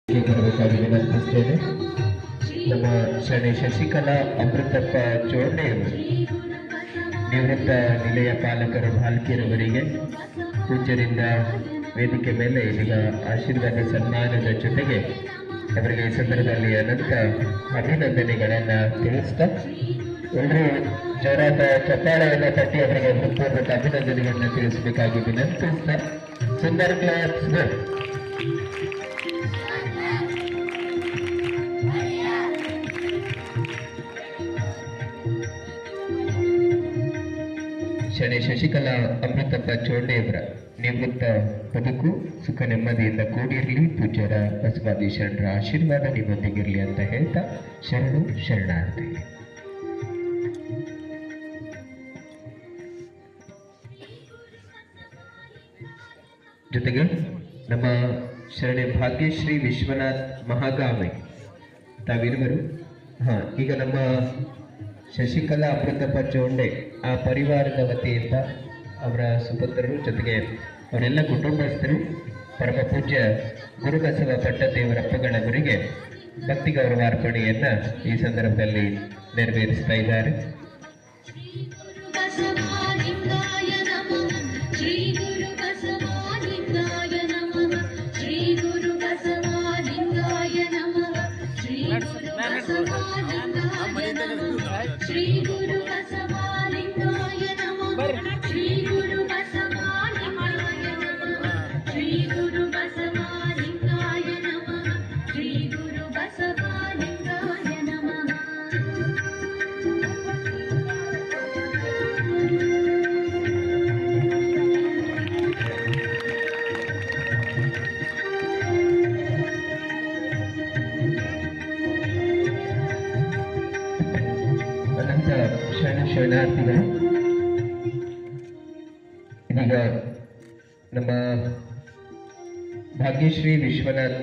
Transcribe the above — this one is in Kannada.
ಬರಬೇಕಾಗಿ ವಿನಂತಿಸ್ತೇನೆ. ನಮ್ಮ ಶರಣೆ ಶಶಿಕಲಾ ಅಮೃತಪ್ಪ ಚೋರ್ಣೆಯವರು ನಿವೃತ್ತ ನಿಲಯ ಪಾಲಕರು ಭಾಲ್ಕಿರವರಿಗೆ ಪೂಜ್ಯರಿಂದ ವೇದಿಕೆ ಮೇಲೆ ಇದೀಗ ಆಶೀರ್ವಾದ ಸನ್ಮಾನದ ಜೊತೆಗೆ ಅವರಿಗೆ ಈ ಸಂದರ್ಭದಲ್ಲಿ ಅನಂತ ಅಭಿನಂದನೆಗಳನ್ನು ತಿಳಿಸ್ತಾ ಎಲ್ಲರೂ ಜೋರಾದ ಚಪ್ಪಾಳೆಯನ್ನು ತಟ್ಟಿ ಅವರಿಗೆ ಹೃತ್ಪೂರ್ವಕ ಅಭಿನಂದನೆಗಳನ್ನು ತಿಳಿಸಬೇಕಾಗಿ ವಿನಂತಿಸ್ತಾ ಸುಂದರ ಕ್ಲಾಸ್ ಶರಣೆ ಶಶಿಕಲಾ ಅಮೃತಪ್ಪ ಚೋರ್ಣೆಯವರ ನಿವೃತ್ತ ಬದುಕು ಸುಖ ನೆಮ್ಮದಿಯಿಂದ ಕೂಡಿರಲಿ, ಪೂಜ್ಯರ ಬಸವಾದಿ ಶರಣರ ಆಶೀರ್ವಾದ ನಿಮ್ಮೊಂದಿಗಿರಲಿ ಅಂತ ಹೇಳ್ತಾ ಶರಣು ಶರಣಾರ್ಥಿ. ಜೊತೆಗೆ ನಮ್ಮ ಶರಣೆ ಭಾಗ್ಯಶ್ರೀ ವಿಶ್ವನಾಥ್ ಮಹಾಗಾಮಿ ತಾವಿರುವರು. ಈಗ ನಮ್ಮ ಶಶಿಕಲಾ ಅಮೃತಪ್ಪ ಚೋಂಡೆ ಆ ಪರಿವಾರದ ವತಿಯಿಂದ ಅವರ ಸುಪುತ್ರರು ಜೊತೆಗೆ ಅವರೆಲ್ಲ ಕುಟುಂಬಸ್ಥರು ಪರಮ ಪೂಜ್ಯ ಗುರುಬಸವ ಪಟ್ಟದೇವರಪ್ಪಗಳವರಿಗೆ ಭಕ್ತಿ ಗೌರವಾರ್ಪಣೆಯನ್ನ ಈ ಸಂದರ್ಭದಲ್ಲಿ ನೆರವೇರಿಸ್ತಾ ಇದ್ದಾರೆ. ಶ್ರೀ ಗುರು ಬಸವಾಲಿಂಗಾಯ ನಮಃ. ಶ್ರೀ ಗುರು ಬಸವಾಲಿಂಗಾಯ ನಮಃ. ಶ್ರೀ ಗುರು ಬಸವಾಲಿಂಗಾಯ ನಮಃ. ಶ್ರೀ ಗುರು ಬಸವಾಲಿಂಗಾಯ ನಮಃ. ಅನಂತ ಶರಣಾರ್ಥಿಗಳು ಇದೀಗ ನಮ್ಮ ಭಾಗ್ಯಶ್ರೀ ವಿಶ್ವನಾಥ್